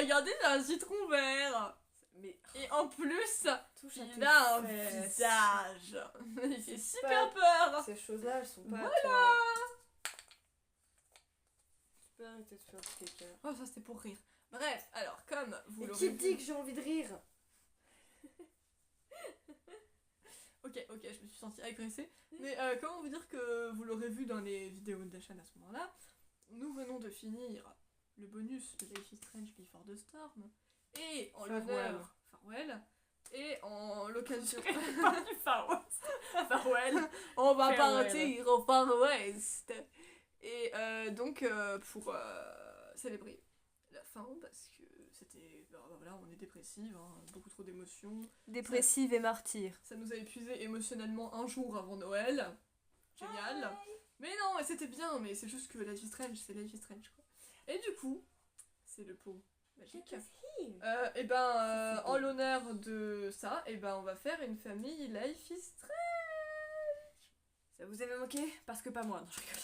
regardez, il a un citron vert. Mais Et en plus, touche à il tes a un fesses. visage. Il fait C'est super pas- peur. Ces choses-là, elles sont pas Voilà. à toi. Tu peux arrêter de faire du caca. Oh, ça c'était pour rire. Bref, alors, comme vous Et l'aurez qui vu... dit que j'ai envie de rire? Ok, je me suis sentie agressée. Mais comment vous dire que vous l'aurez vu dans les vidéos de la chaîne à ce moment-là, nous venons de finir le bonus de Life is Strange Before the Storm. Et en l'honneur... Farewell. Et en l'occasion... Pas du Far West. Farewell. On va Farewell. partir au Far West. Et donc, pour célébrer la fin, parce que c'était... voilà, on est dépressive, hein, beaucoup trop d'émotions. Dépressive et martyr. Ça nous a épuisé émotionnellement un jour avant Noël. Génial. Mais non, mais c'était bien, mais c'est juste que Life is Strange, c'est Life is Strange, quoi. Et du coup, c'est le pot magique. Et ben, en l'honneur de ça, et ben, on va faire une famille Life is Strange. Ça vous avait manqué? Parce que pas moi, non, je rigole.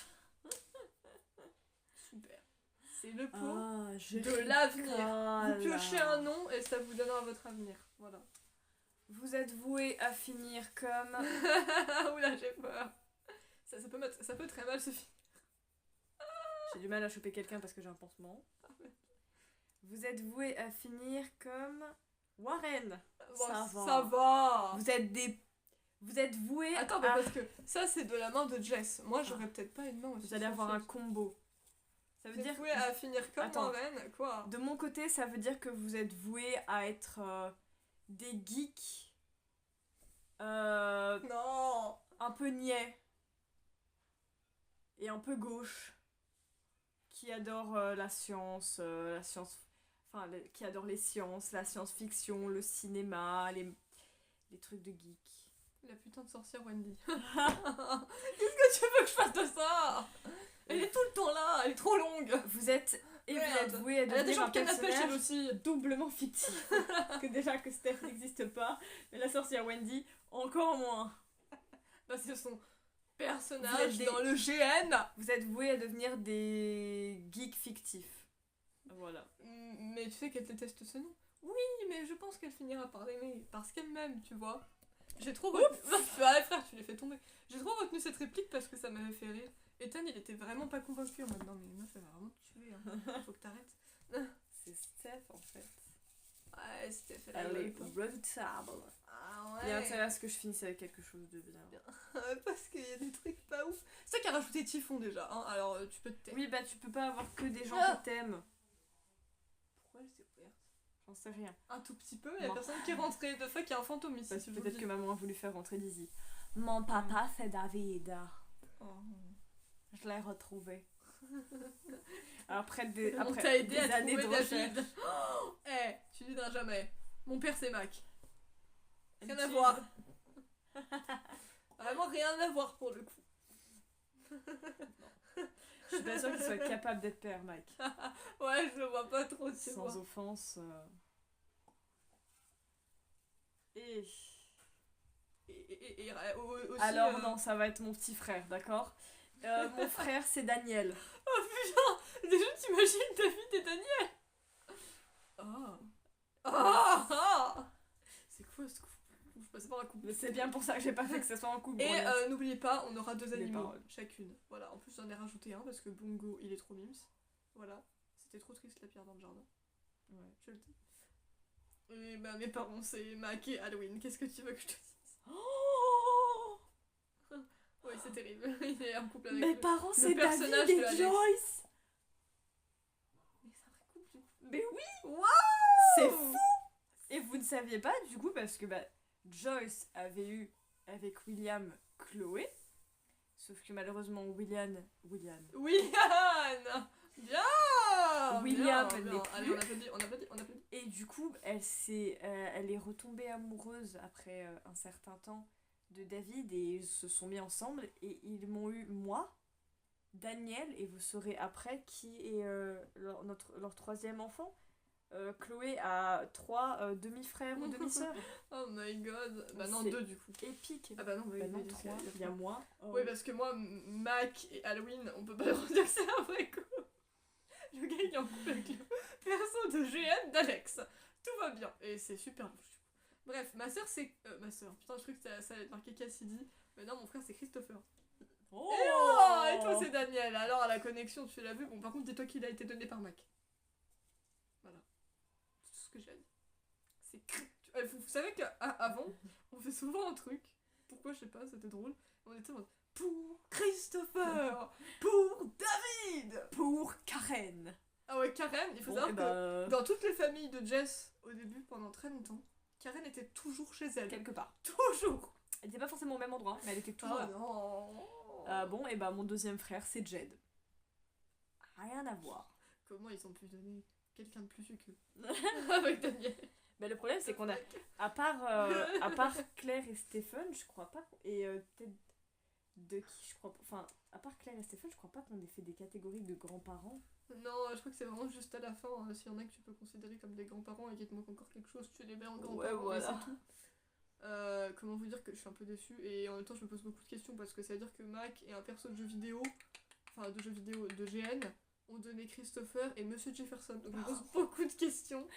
Super. C'est le pot de l'avenir. Vous piochez un nom et ça vous donnera votre avenir. Voilà. Vous êtes voué à finir comme... Oula, j'ai peur. Ça peut très mal se finir. J'ai du mal à choper quelqu'un parce que j'ai un pansement. Vous êtes voué à finir comme... Warren. Bon, Ça va. Ça va. Vous êtes voué Attends, mais parce que ça c'est de la main de Jess. Moi j'aurais peut-être pas une main aussi. Vous allez avoir un combo. Ça veut dire voué à finir comme Attends. Warren, quoi. De mon côté, ça veut dire que vous êtes voué à être des geeks Non. un peu niais et un peu gauche qui adorent la science, qui adorent les sciences, la science-fiction, le cinéma, les trucs de geek. La putain de sorcière Wendy. Qu'est-ce que tu veux que je fasse de ça? Elle est tout le temps là, elle est trop longue. Vous êtes Merde. voué à Elle a des devenir un jambes canapé chez personnage aussi. doublement fictif. Parce que déjà que Steph n'existe pas, mais la sorcière Wendy encore moins. Parce que son Vous personnage êtes des- dans le GN. Vous êtes voué à devenir des geeks fictifs. Voilà. Mais tu sais qu'elle déteste ce nom. Oui, mais je pense qu'elle finira par l'aimer. Parce qu'elle m'aime, tu vois. J'ai trop retenu... Ah, frère, tu l'as fait tomber. J'ai trop retenu cette réplique parce que ça m'avait fait rire. Ethan, il était vraiment pas convaincu en mode non, mais meuf, elle va vraiment te tuer. Hein. Faut que t'arrêtes. C'est Steph en fait. Ouais, c'était fait Elle est quoi. redoutable. Ah Il y a ouais. intérêt à ce que je finisse avec quelque chose de bien. Parce qu'il y a des trucs pas ouf. C'est toi qui as rajouté Typhon déjà, hein. Alors tu peux te taire. Oui, bah tu peux pas avoir que des gens Ah. qui t'aiment. Pourquoi elle s'est ouverte? J'en sais rien. Un tout petit peu, il y a Non. personne qui est rentré. De fuck, il y a un fantôme ici. Parce si que je vous peut-être le que dis. maman a voulu faire rentrer Dizzy. Mon papa, c'est David. Oh. Je l'ai retrouvé. Après des, On après t'a aidé des à années de trouver recherche. David. Oh, tu diras jamais. Mon père c'est Mac. Rien à Tu- voir. Vraiment rien à voir pour le coup. Je suis pas sûre qu'il soit capable d'être père, Mike. Ouais, je le vois pas trop, tu Sans vois. offense. Et... Et aussi, Alors non, ça va être mon petit frère, d'accord? Mon frère, c'est Daniel. Oh putain, déjà t'imagines David et Daniel. Oh. C'est quoi ce coup? Je passe par un coup. Mais c'est bien pour ça que j'ai pas fait que ce soit un coup de Et broyette. n'oubliez pas, on aura 2 Les animaux paroles. chacune. Voilà, en plus j'en ai rajouté un parce que Bongo il est trop mims. Voilà, c'était trop triste la pierre dans le jardin. Ouais. Je le dis. Et bah mes parents c'est Mac et Halloween, qu'est-ce que tu veux que je te dise? Oh Ouais, c'est terrible. Il est en couple avec Mes le- parents, le c'est personnage David de et Alex. Joyce. Mais c'est un vrai couple du coup. Mais oui, Waouh! c'est fou. Et vous ne saviez pas du coup parce que Joyce avait eu avec William Chloé, sauf que malheureusement William William! Bien! William bien, n'est bien. plus. Allez, on applaudit, on applaudit, on applaudit. et du coup elle est retombée amoureuse après un certain temps de David et ils se sont mis ensemble et ils m'ont eu moi, Daniel, et vous saurez après qui est leur troisième enfant. Chloé a 3 demi-frères ou demi-sœurs. Oh my god. Bah non, C'est 2 du coup. Épique. Ah bah non, oui, Bah non, oui, 3. parce Il y a moi. Oh. Oui, parce que moi, Mac et Halloween, on peut pas leur dire que c'est un vrai couple. Le gars, il est en couple avec le perso de GN d'Alex. Tout va bien. Et c'est super louche. Bref, ma soeur c'est... ma soeur, putain, je crois que ça allait être marqué Cassidy. Mais non, mon frère c'est Christopher. Oh, Et toi c'est Daniel. Alors à la connexion, tu l'as vu. Bon, par contre, dis-toi qu'il a été donné par Mac. Voilà. C'est tout ce que j'ai à dire. C'est... Vous savez qu'avant, on fait souvent un truc. Pourquoi, je sais pas, c'était drôle. On était en mode... Pour Christopher. Pour David. pour Karen. Ah ouais, Karen, il faut Bon, savoir et que dans toutes les familles de Jess, au début, pendant très longtemps, Karen était toujours chez elle. quelque part. Toujours. Elle était pas forcément au même endroit, mais elle était toujours Ah là. non. Bon, et bah mon deuxième frère, c'est Jed. Rien à voir. Comment ils ont pu donner quelqu'un de plus vieux qu'eux avec Daniel. Mais le problème, c'est qu'on a, à part Claire et Stephen, je crois pas, et peut-être de qui, je crois pas, enfin, à part Claire et Stephen, je crois pas qu'on ait fait des catégories de grands-parents. Non, je crois que c'est vraiment juste à la fin. Hein. S'il y en a que tu peux considérer comme des grands-parents et qu'il te manque encore quelque chose, tu les mets en grands-parents. Ouais, voilà. Et c'est tout. Comment vous dire que je suis un peu déçue et en même temps je me pose beaucoup de questions parce que ça veut dire que Mac et un perso de jeux vidéo, enfin de jeux vidéo de GN, ont donné Christopher et Monsieur Jefferson. Donc je me pose beaucoup de questions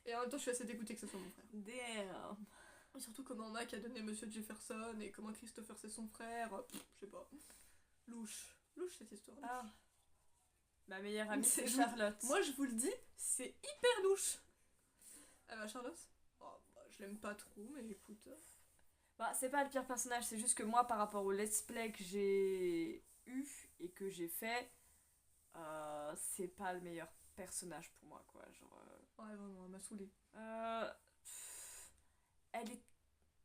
et en même temps je suis assez dégoûtée que ce soit mon frère. Damn. Et surtout comment Mac a donné Monsieur Jefferson et comment Christopher c'est son frère. Je sais pas. Louche. Louche cette histoire. Louche. Ah. Ma meilleure amie, c'est C'est- Charlotte. Moi je vous le dis, c'est hyper louche. Ah bah Charlotte, oh, bah, je l'aime pas trop mais écoute. Bah, c'est pas le pire personnage, c'est juste que moi, par rapport au let's play que j'ai eu et que j'ai fait, c'est pas le meilleur personnage pour moi, quoi. Genre, Ouais vraiment, elle m'a saoulée. elle est...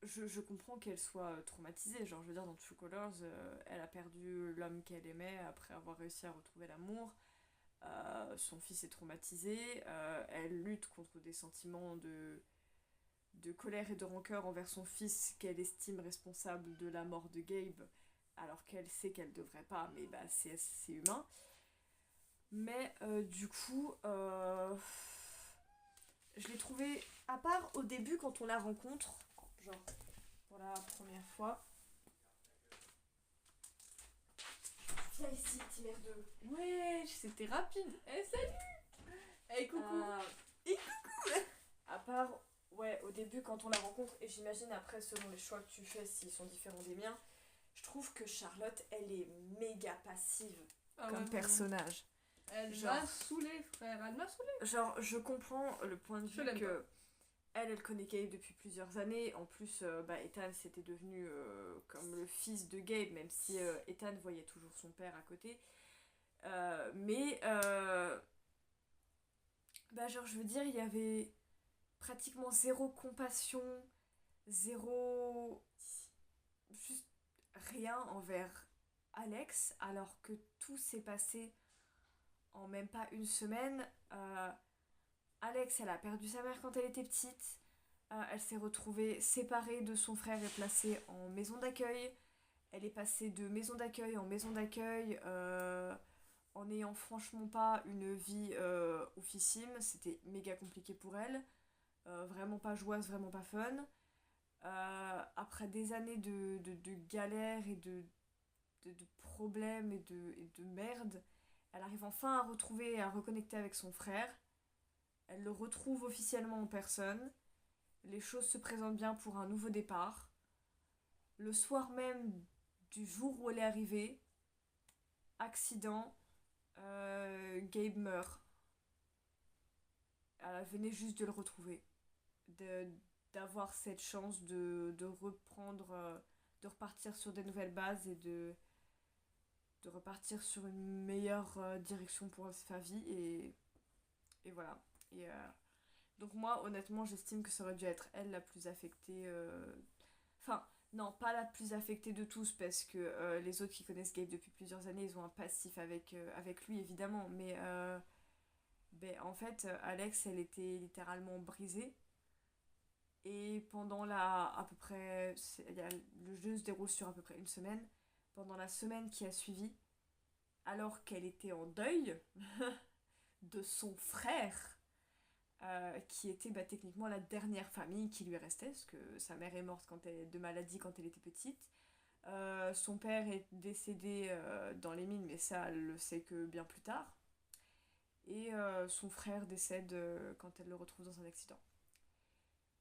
Je comprends qu'elle soit traumatisée, genre, je veux dire, dans True Colors, elle a perdu l'homme qu'elle aimait après avoir réussi à retrouver l'amour. Son fils est traumatisé, elle lutte contre des sentiments de colère et de rancœur envers son fils qu'elle estime responsable de la mort de Gabe, alors qu'elle sait qu'elle devrait pas, mais bah c'est humain. Mais du coup, je l'ai trouvée, à part au début quand on la rencontre, genre pour la première fois. Viens ici, petit merdeux. Ouais, c'était rapide. Eh salut. Eh coucou. Et coucou. À part, ouais, au début quand on la rencontre, et j'imagine après selon les choix que tu fais s'ils sont différents des miens, je trouve que Charlotte, elle est méga passive Ah comme ouais, personnage. Elle Genre- m'a saoulée frère, elle m'a saoulée. Genre, je comprends le point de Je vue l'aime que elle connaît Gabe depuis plusieurs années. En plus, Ethan c'était devenu comme le fils de Gabe, même si Ethan voyait toujours son père à côté. Mais, genre, je veux dire, il y avait pratiquement zéro compassion, zéro... juste rien envers Alex, alors que tout s'est passé en même pas une semaine. Alex, elle a perdu sa mère quand elle était petite. Elle s'est retrouvée séparée de son frère et placée en maison d'accueil. Elle est passée de maison d'accueil en maison d'accueil en n'ayant franchement pas une vie oufissime. C'était méga compliqué pour elle. Vraiment pas joyeuse, vraiment pas fun. Après des années de galères et de problèmes et de merde, elle arrive enfin à retrouver et à reconnecter avec son frère. Elle le retrouve officiellement en personne. Les choses se présentent bien pour un nouveau départ. Le soir même du jour où elle est arrivée, accident, Gabe meurt. Elle venait juste de le retrouver. D'avoir cette chance de reprendre, de repartir sur des nouvelles bases et de repartir sur une meilleure direction pour sa vie. Et voilà. Et donc moi, honnêtement, j'estime que ça aurait dû être elle la plus affectée. Enfin, non, pas la plus affectée de tous, parce que les autres qui connaissent Gabe depuis plusieurs années, ils ont un passif avec lui, évidemment. Mais en fait, Alex, elle était littéralement brisée. Et pendant à peu près... le jeu se déroule sur à peu près une semaine. Pendant la semaine qui a suivi, alors qu'elle était en deuil de son frère, qui était techniquement la dernière famille qui lui restait, parce que sa mère est morte de maladie quand elle était petite. Son père est décédé dans les mines, mais ça, elle le sait que bien plus tard. et son frère décède quand elle le retrouve dans un accident.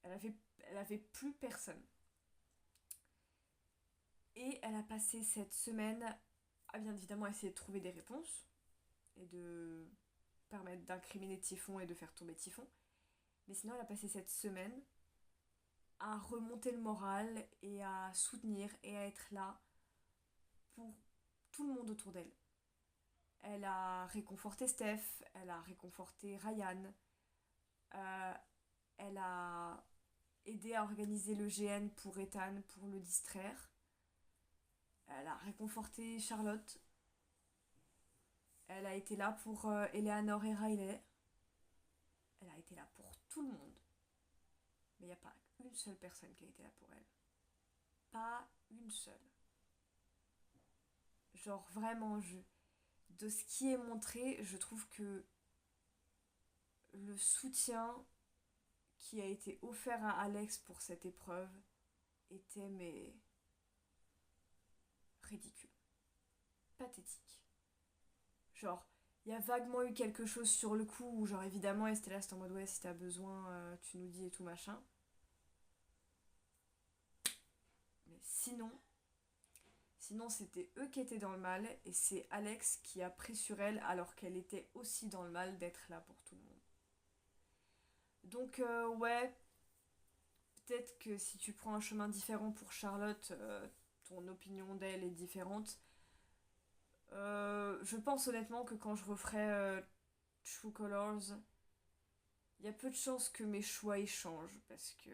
Elle avait plus personne. Et elle a passé cette semaine à bien évidemment essayer de trouver des réponses et de permettre d'incriminer Typhon et de faire tomber Typhon. Mais sinon, elle a passé cette semaine à remonter le moral et à soutenir et à être là pour tout le monde autour d'elle. Elle a réconforté Steph, elle a réconforté Ryan, euh, elle a aidé à organiser le GN pour Ethan pour le distraire. Elle a réconforté Charlotte. Elle a été là pour Eleanor et Riley. Elle a été là pour tout le monde. Mais il n'y a pas une seule personne qui a été là pour elle. Pas une seule. Genre vraiment, de ce qui est montré, je trouve que le soutien qui a été offert à Alex pour cette épreuve était mais ridicule. Pathétique. Genre, il y a vaguement eu quelque chose sur le coup où genre évidemment Estella c'était en mode ouais si t'as besoin tu nous dis et tout machin. Mais sinon c'était eux qui étaient dans le mal et c'est Alex qui a pris sur elle alors qu'elle était aussi dans le mal d'être là pour tout le monde. Donc ouais, peut-être que si tu prends un chemin différent pour Charlotte, ton opinion d'elle est différente. Je pense honnêtement que quand je referai True Colors, il y a peu de chances que mes choix y changent parce que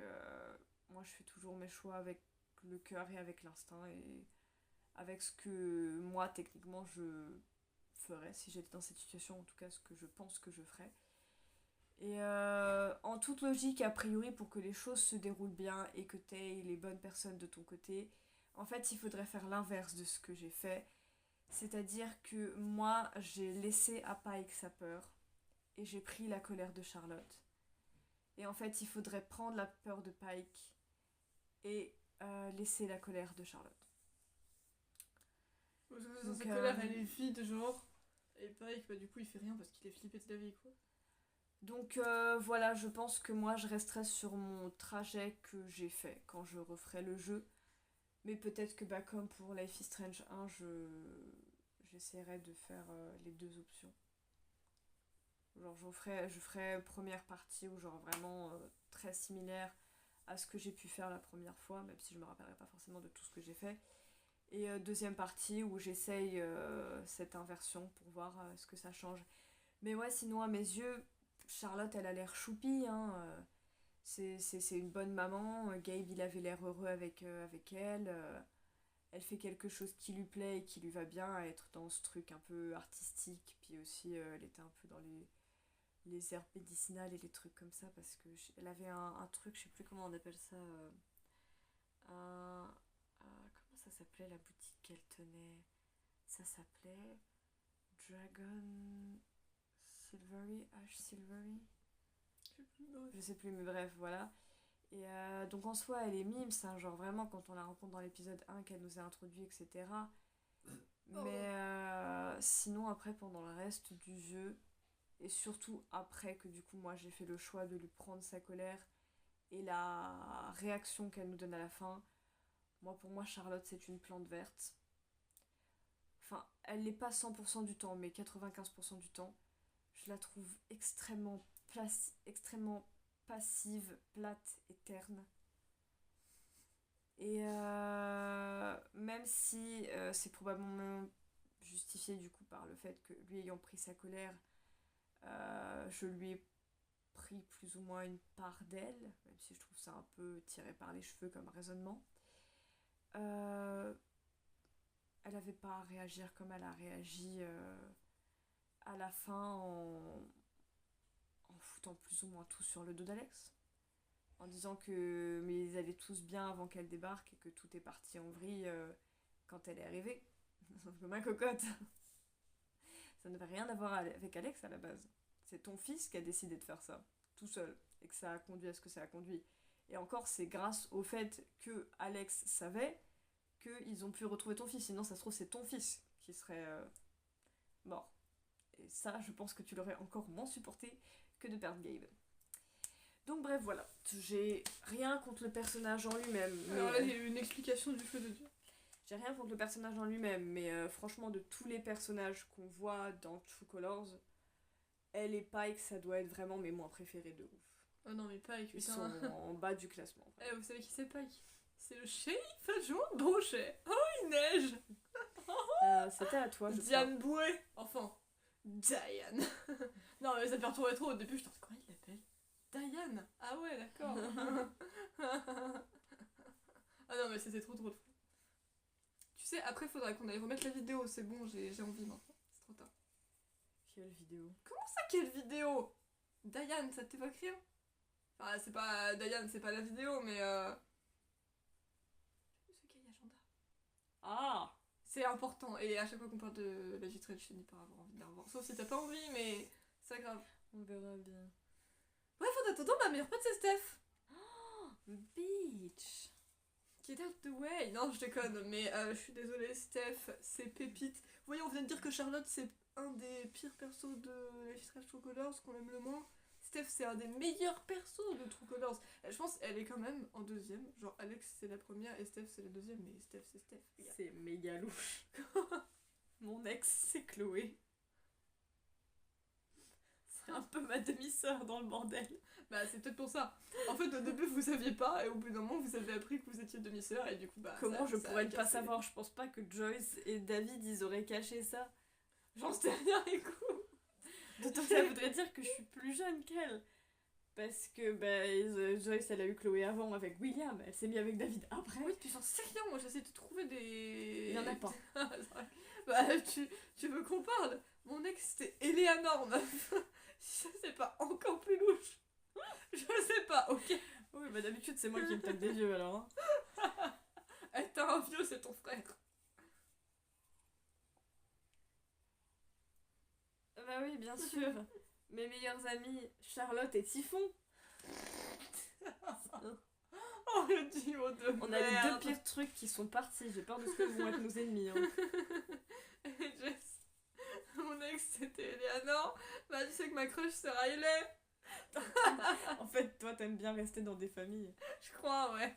moi je fais toujours mes choix avec le cœur et avec l'instinct et avec ce que moi techniquement je ferais si j'étais dans cette situation, en tout cas ce que je pense que je ferais. Et en toute logique, a priori, pour que les choses se déroulent bien et que tu aies les bonnes personnes de ton côté, en fait, il faudrait faire l'inverse de ce que j'ai fait. C'est-à-dire que moi, j'ai laissé à Pike sa peur et j'ai pris la colère de Charlotte. Et en fait, il faudrait prendre la peur de Pike et laisser la colère de Charlotte. Parce que sa colère, elle est vide, genre. Et Pike, bah du coup, il fait rien parce qu'il est flippé de la vie, quoi. Donc voilà, je pense que moi je resterai sur mon trajet que j'ai fait quand je referai le jeu. Mais peut-être que bah, comme pour Life is Strange 1, j'essaierai de faire les deux options. Genre je ferai première partie où genre vraiment très similaire à ce que j'ai pu faire la première fois, même si je me rappellerai pas forcément de tout ce que j'ai fait. Et deuxième partie où j'essaye cette inversion pour voir ce que ça change. Mais ouais, sinon à mes yeux, Charlotte, elle a l'air choupie, hein. C'est une bonne maman. Gabe, il avait l'air heureux avec elle. Elle fait quelque chose qui lui plaît et qui lui va bien à être dans ce truc un peu artistique. Puis aussi, elle était un peu dans les herbes médicinales et les trucs comme ça parce que elle avait un truc, je sais plus comment on appelle ça. Comment ça s'appelait la boutique qu'elle tenait? Ça s'appelait Dragon Silvery, Ash Silvery. Je sais plus, mais bref, voilà. Et donc en soi, elle est mimes, hein, genre vraiment quand on la rencontre dans l'épisode 1 qu'elle nous a introduit, etc. Mais sinon, après, pendant le reste du jeu, et surtout après que du coup, moi j'ai fait le choix de lui prendre sa colère et la réaction qu'elle nous donne à la fin, pour moi, Charlotte, c'est une plante verte. Enfin, elle l'est pas 100% du temps, mais 95% du temps. Je la trouve extrêmement passive, plate et terne. Et même si c'est probablement justifié du coup par le fait que lui ayant pris sa colère, je lui ai pris plus ou moins une part d'elle, même si je trouve ça un peu tiré par les cheveux comme raisonnement. Elle avait pas à réagir comme elle a réagi à la fin en foutant plus ou moins tout sur le dos d'Alex. En disant que mais ils allaient tous bien avant qu'elle débarque et que tout est parti en vrille quand elle est arrivée. Sauf que ma cocotte, ça n'avait rien à voir avec Alex à la base. C'est ton fils qui a décidé de faire ça, tout seul, et que ça a conduit à ce que ça a conduit. Et encore, c'est grâce au fait que Alex savait qu'ils ont pu retrouver ton fils. Sinon, ça se trouve, c'est ton fils qui serait mort. Et ça, je pense que tu l'aurais encore moins supporté que de perdre Gabe. Donc bref, voilà. J'ai rien contre le personnage en lui-même. Alors là, il y a eu une explication du feu de Dieu. J'ai rien contre le personnage en lui-même, mais franchement, de tous les personnages qu'on voit dans True Colors, elle et Pike, ça doit être vraiment mes moins préférés de ouf. Oh non, mais Pike, Ils putain. sont en bas du classement. Eh, vous savez qui c'est Pike? C'est le shérif adjoint de Brochet. Oh, il neige. C'était à toi, je crois. Diane Bouet. Enfin, Diane. Non, mais ça perturbait trop. Au début, je me comment il l'appelle? Diane. Ah ouais, d'accord. Ah non, mais c'était trop drôle. Tu sais, après, faudrait qu'on aille remettre la vidéo. C'est bon, j'ai envie maintenant. C'est trop tard. Quelle vidéo? Comment ça, quelle vidéo? Diane, ça t'évoque rien? Enfin, c'est pas... Diane, c'est pas la vidéo, mais ce cahier agenda. Ah! C'est important. Et à chaque fois qu'on parle de la vitrine, je finis par avoir envie de la revoir. Sauf si t'as pas envie, mais c'est grave. On verra bien. Bref, en attendant, ma meilleure pote, c'est Steph. Bitch! Get out the way. Non, je déconne, mais je suis désolée, Steph, c'est pépite. Vous voyez, on vient de dire que Charlotte, c'est un des pires persos de la vitrine True Colors, qu'on aime le moins. Steph, c'est un des meilleurs persos de True Colors. Je pense qu'elle est quand même en deuxième. Genre, Alex, c'est la première et Steph, c'est la deuxième. Mais Steph, c'est Steph. Les gars. C'est méga louche. Mon ex, c'est Chloé. C'est un peu ma demi-sœur dans le bordel. Bah, c'est peut-être pour ça. En fait, au début, vous saviez pas, et au bout d'un moment, vous avez appris que vous étiez demi-sœur, et du coup, bah. Comment je ça pourrais a ne pas cassé. savoir? Je pense pas que Joyce et David, ils auraient caché ça. J'en sais rien, écoute. D'autant que ça voudrait dire que je suis plus jeune qu'elle. Parce que Joyce, elle a eu Chloé avant avec William. Elle s'est mise avec David après. Oui, tu j'en sais rien, moi, j'essaie de trouver des. Il y en a pas. Bah, tu veux qu'on parle? Mon ex, c'était Eleanor, meuf. Je sais pas, encore plus louche. Je sais pas, ok. Oui, bah d'habitude, c'est moi qui me tape des vieux alors. Hein. Eh, t'as un vieux, c'est ton frère. Bah oui, bien sûr. Mes meilleurs amis, Charlotte et Typhon. Oh, le duo de On a les merde. deux pires trucs qui sont partis. J'ai peur de ce que vont être nos ennemis. Hein. Et Jess, mon ex, c'était Eleanor. Bah, tu sais que ma crush, c'est Riley. En fait, toi, t'aimes bien rester dans des familles. Je crois, ouais.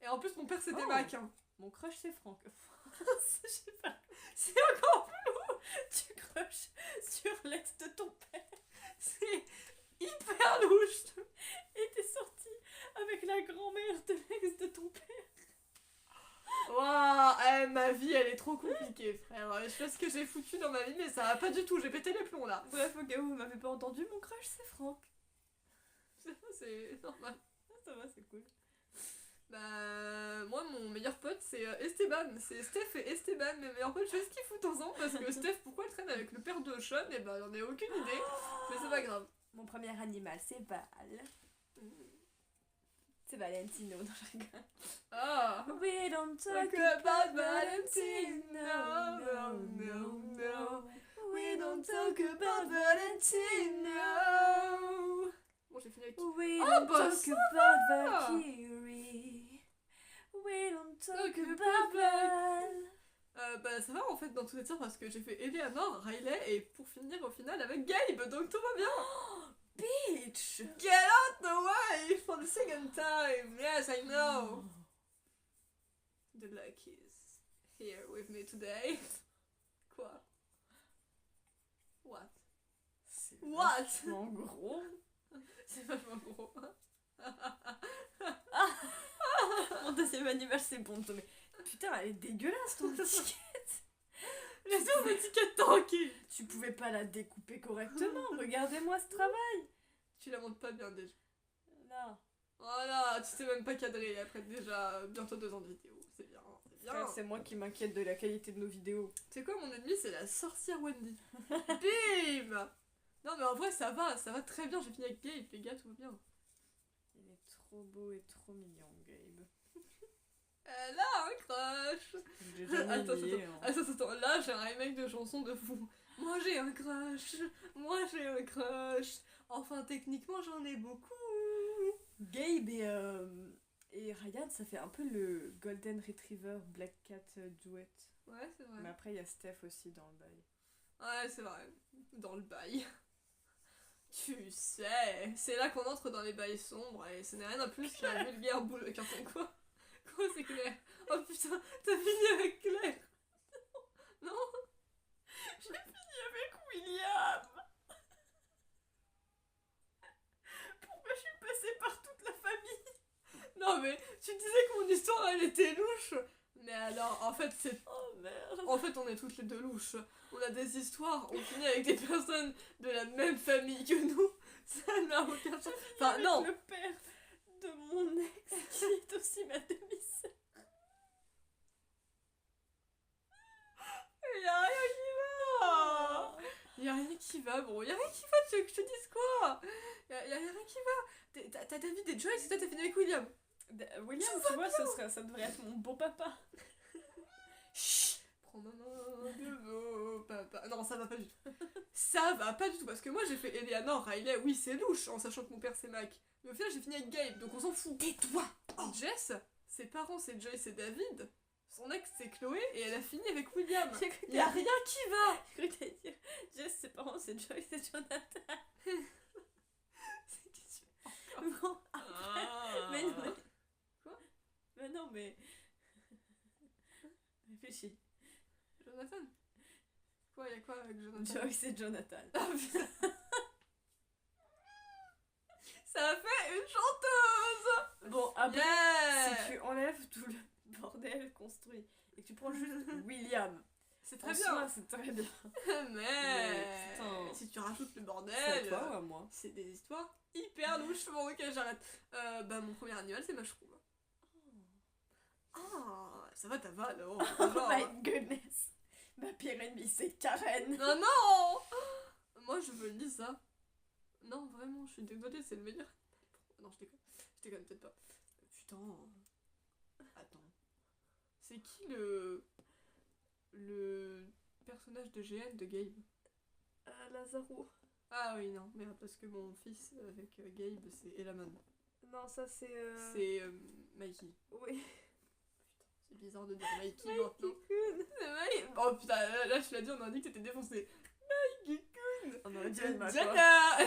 Et en plus, mon père, c'était Oh. Mac. Hein. Mon crush, c'est Franck. Je sais pas. C'est encore Tu crushes sur l'ex de ton père. C'est hyper louche. Et t'es sorti avec la grand-mère de l'ex de ton père. Waouh, ma vie, elle est trop compliquée, frère. Je sais pas ce que j'ai foutu dans ma vie, mais ça va pas du tout. J'ai pété les plombs, là. Bref, au cas où vous m'avez pas entendu, mon crush, c'est Franck. C'est normal. Ça va, c'est cool. Bah, moi, mon meilleur pote, c'est Esteban. C'est Steph et Esteban, mes meilleurs potes. Je sais ce qu'ils foutent ensemble parce que Steph, pourquoi elle traîne avec le père de Sean? Et bah, j'en ai aucune idée. Mais c'est pas grave. Mon premier animal, c'est Val. C'est Valentino, non, je rigole. Ah! We don't Talk about Valentino. No, no, no. We don't talk about Valentino. Bon, j'ai fini avec. We Ah, don't bah, talk ça about va. Valkyrie. We don't talk Talk about about Val. Bah, ça va en fait dans tous les sens parce que j'ai fait Eleanor, Riley et pour finir au final avec Gabe, donc tout va bien. Bitch! Get out the way for the second time. Yes, I know. The luck is here with me today. Quoi? What? C'est What? vachement gros. C'est vachement gros. Mon deuxième animal, c'est bon. Mais putain, elle est dégueulasse ton étiquette. Les deux étiquettes tanky. Tu pouvais pas la découper correctement. Regardez-moi ce travail. Tu la montres pas bien déjà. Là. Voilà, tu t'es même pas cadré après déjà bientôt 2 ans de vidéo. C'est bien, c'est bien. Frère, c'est moi qui m'inquiète de la qualité de nos vidéos. Tu sais quoi, mon ennemi, c'est la sorcière Wendy. Bim. Non mais en vrai, ça va très bien. J'ai fini avec Gabe, les gars, tout va bien. Il est trop beau et trop mignon, Gabe. Elle a un crush. J'ai jamais Attends, lié, hein. Attends, là j'ai un remake de chanson de fou. Moi j'ai un crush, moi j'ai un crush. Enfin techniquement j'en ai beaucoup. Gabe et Ryan, ça fait un peu le Golden Retriever Black Cat duet. Ouais c'est vrai. Mais après, il y a Steph aussi dans le bail. Ouais, c'est vrai. Dans le bail. Tu sais, c'est là qu'on entre dans les bails sombres et ce n'est rien de plus qu'un vulgaire boule de carton quoi. Quoi, c'est Claire? Oh putain, t'as fini avec Claire? Non? J'ai fini avec William. Pourquoi je suis passée par toute la famille? Non mais, tu disais que mon histoire elle était louche. Mais alors, en fait, c'est... Oh merde. En fait, on est toutes les deux louches. On a des histoires, on finit avec des personnes de la même famille que nous. Ça n'a aucun sens. Enfin, Avec non. le père de mon ex qui est aussi ma demi-sœur. Y'a rien qui va. Y'a rien qui va, bro. Y'a rien qui va, tu veux que je te dise quoi? Y'a rien qui va. T'as David et Joyce et toi t'as fini avec William. William, tu vois, ça devrait être mon beau papa. Chut. Prends ma main de beau papa. Non, ça va pas du tout. Ça va pas du tout, parce que moi j'ai fait Eleanor, Riley, oui c'est louche, en sachant que mon père c'est Mac. Mais au final j'ai fini avec Gabe, donc on s'en fout. Tais-toi. Jess, ses parents c'est Joyce et David, son ex c'est Chloé, et elle a fini avec William. Y'a rien qui va. J'ai cru que t'allais dire Jess, ses parents, c'est Joyce et Jonathan. C'est qui tu Bon, mais non, mais... Quoi? Mais non, mais... Réfléchis. Jonathan? Quoi, y'a quoi avec Jonathan? Joyce et Jonathan. Ah, putain. Ça a fait une chanteuse. Bon, après, Yeah. si tu enlèves tout le bordel construit et que tu prends juste William, C'est en très soi, bien. c'est très bien. Mais putain. si tu rajoutes le C'est à bordel, toi ou à moi? c'est des histoires hyper louches. Bon, ok, j'arrête. Bah, mon premier animal, c'est Mushroom. Ah, ça va ta vanne, oh. Oh Genre, my goodness. Ma pire ennemie, c'est Karen. non, non. Moi, je veux Lisa. Non, vraiment, je suis désolée, c'est le meilleur. Non, je déconne. Je déconne peut-être pas. Putain. Attends. C'est qui le personnage de GN de Gabe? Lazaro. Ah oui, non, merde, parce que mon fils avec Gabe, c'est Elamon. Non, ça c'est... C'est Mikey. Oui. C'est bizarre de dire Mikey maintenant. Kun. C'est Mikey. Oh putain, là je l'ai dit, on a dit que t'étais défoncé. Mikey Kun. On aurait dit Emma, quoi. Diana.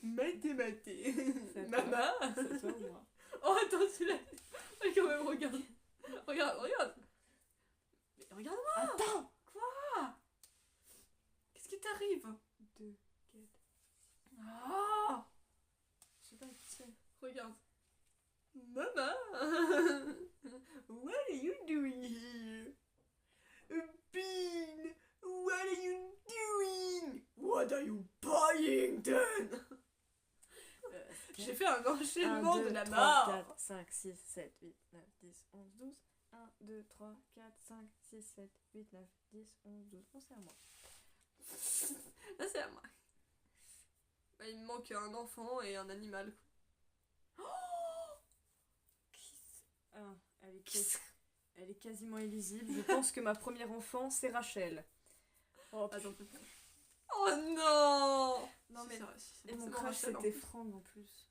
Maté. C'est Maman. C'est toi ou moi? Oh attends, tu l'as dit. Oh, quand même, regarde. Regarde. Mais regarde-moi. Attends. Quoi? Qu'est-ce qui t'arrive? 2, 4. Ah. Je sais pas qui c'est. Regarde. Maman. What are you doing here? Bean, what are you doing? What are you buying then? J'ai fait un enchaînement de la mort. 4, 5, 6, 7, 8, 9, 10, 11, 12. 1, 2, 3, 4, 5, 6, 7, 8, 9, 10, 11, 12. Bon, c'est à moi. Là, c'est à moi. Bah, il me manque un enfant et un animal. Ah, elle est quasiment illisible. Je pense que ma première enfant, c'est Rachel. Oh, Attends, oh non. non, Si, mais... c'est vrai, si, c'est Et mon forcément crush, Rachel, en c'était plus. Franck en plus.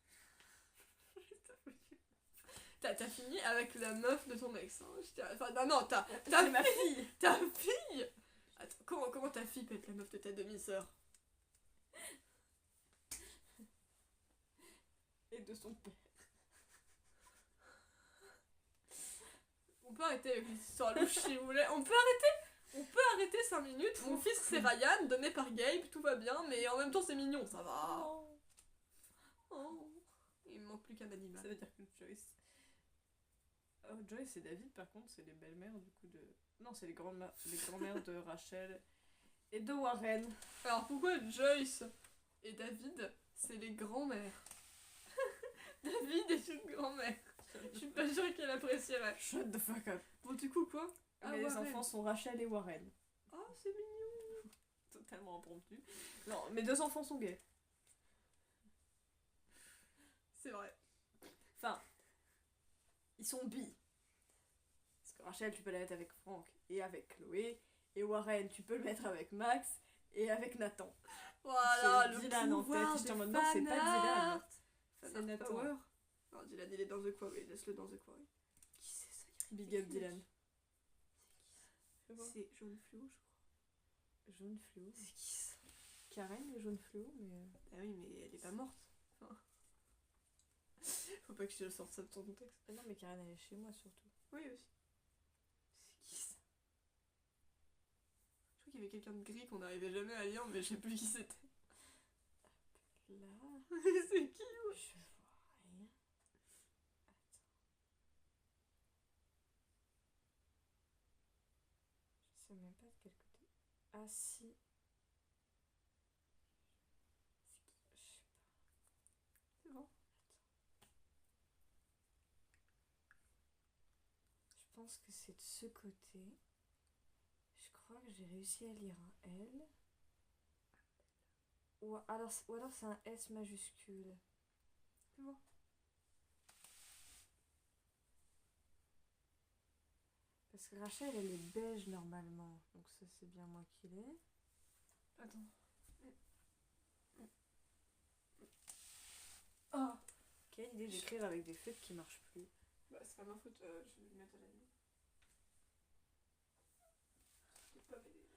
T'as fini avec la meuf de ton ex. Hein. Enfin, non, t'as C'est ma fille. ta fille. Attends, comment ta fille peut être la meuf de ta demi-sœur? Et de son père. On peut arrêter avec l'histoire louche si vous voulez. On peut arrêter 5 minutes. Mon fils c'est Ryan, donné par Gabe, tout va bien, mais en même temps c'est mignon, ça va. Oh. Il me manque plus qu'un animal. Ça veut dire que Joyce... Oh, Joyce et David, par contre, c'est les belles-mères du coup de... Non, c'est les grand-mères de Rachel et de Warren. Alors pourquoi Joyce et David, c'est les grands-mères? David est une grand-mère. Je suis pas sûre qu'elle apprécierait. Shut the fuck up. Bon, du coup, quoi? Mais les enfants sont Rachel et Warren. Oh, c'est mignon. Totalement impromptu. Non, mes 2 enfants sont gays. C'est vrai. Enfin, ils sont bi. Parce que Rachel, tu peux la mettre avec Franck et avec Chloé. Et Warren, tu peux le mettre avec Max et avec Nathan. Voilà, J'ai le Dylan en pouvoir tête. J'étais en mode, des non, c'est pas Dylan. fanarts. C'est Fanart Nathan. Power. Non, Dylan, il est dans The Quarry. Laisse-le dans The Quarry. Qui c'est ça? Big up Dylan. C'est Jaune Fluo, je crois. Jaune fluo. C'est qui ça? Karen, le jaune fluo, mais... Ah oui, mais elle est pas morte. Enfin... Faut pas que je sorte ça de ton contexte. Ah non, mais Karen, elle est chez moi, surtout. Oui, aussi. C'est qui ça? Je crois qu'il y avait quelqu'un de gris qu'on n'arrivait jamais à lire, mais je sais plus qui c'était. Là... C'est qui? Ouais. Je vois rien. Attends. Je sais même pas de quel côté. Ah si. C'est qui? Je sais pas. C'est bon. Je pense que c'est de ce côté. Je crois que j'ai réussi à lire un L. Ou alors c'est un S majuscule. C'est bon. Parce que Rachel, elle est beige normalement. Donc ça, c'est bien moi qui l'ai. Attends. Ah! Quelle idée d'écrire avec des feutres qui marchent plus. Bah, c'est pas ma faute, je vais le mettre à la nuit. J'ai pas m'aider.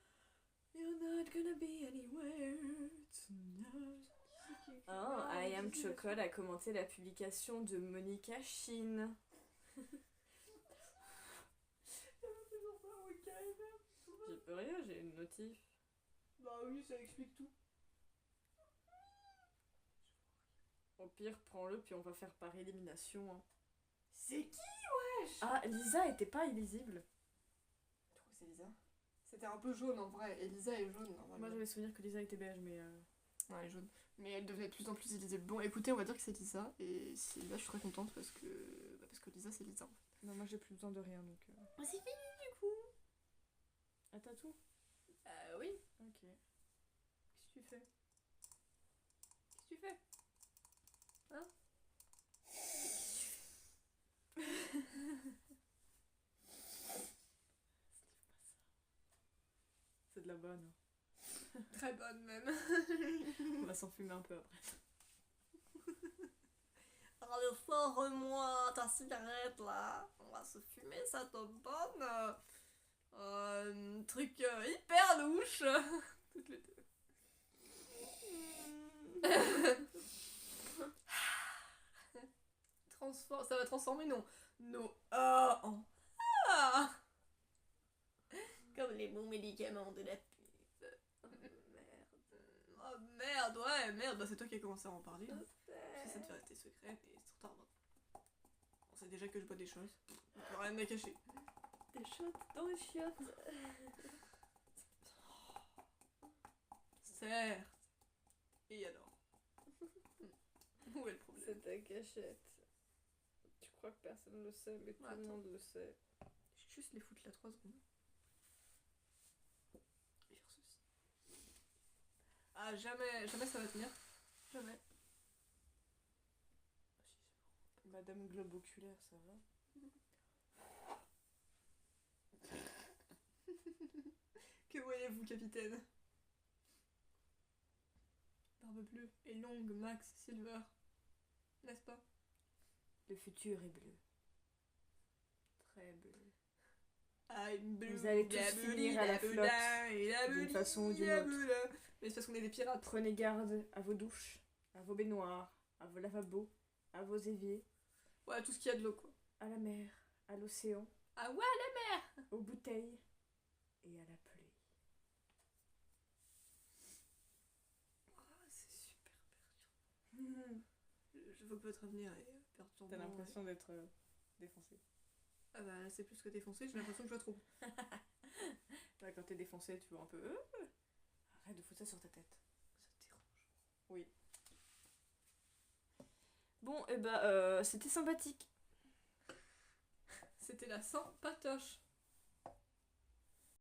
You're not gonna be anywhere tonight. Oh, I Am Chocolat a commenté la publication de Monica Shin. J'y peux rien, j'ai une notif. Bah oui, ça explique tout. Au pire, prends-le, puis on va faire par élimination. Hein. C'est qui, wesh? Ah, Lisa était pas illisible. Je trouve que c'est Lisa. C'était un peu jaune en vrai, et Lisa est jaune normalement. Moi j'avais souvenir que Lisa était beige, mais... Non, elle est jaune. Mais elle devenait de plus en plus illisible. Bon, écoutez, on va dire que c'est Lisa, et si là je suis très contente parce que Lisa c'est Lisa en fait. Non, moi j'ai plus besoin de rien, donc... Ah, c'est fini du coup. Ah, t'as tout? Oui. Ok. Qu'est-ce que tu fais? Qu'est-ce que tu fais? Hein? C'est de la bonne. Très bonne même. On va s'en fumer un peu après. Allez, sors-moi ta cigarette là. On va se fumer cette bonne. Truc hyper louche. Toutes les deux. Ça va transformer nos A en A. Comme les bons médicaments de la pub. Merde. Oh merde, ouais, merde. Bah c'est toi qui as commencé à en parler. Hein. Ça devait rester secret, mais c'est trop tard maintenant. On sait déjà que je bois des choses. On peut rien à cacher. Des shots dans les chiottes. Certes. Et alors? Où est le problème? C'est ta cachette. Tu crois que personne le sait, mais tout le monde le sait. Je vais juste les foutre là 3 secondes. Et faire ceci. Ah, jamais ça va tenir. Jamais. Madame Globe Oculaire, ça va? Que voyez-vous, capitaine? Barbe bleue et longue, Max Silver. N'est-ce pas? Le futur est bleu. Très bleu. Vous allez tous finir à la flotte, d'une façon ou d'une autre. Mais c'est parce qu'on est des pirates. Prenez garde à vos douches, à vos baignoires, à vos lavabos, à vos éviers. Ouais, tout ce qu'il y a de l'eau, quoi. À la mer, à l'océan. Ah ouais, la mer! Aux bouteilles et à la pluie. Oh, c'est super perturbant. Je veux pas te revenir et perturbant. T'as l'impression d'être défoncé. Ah bah là, c'est plus que défoncé, j'ai l'impression que je vois trop. Là, quand t'es défoncé, tu vois un peu... Arrête de foutre ça sur ta tête. Ça te dérange. Oui. Bon, et bah, c'était sympathique. C'était la sans patoche.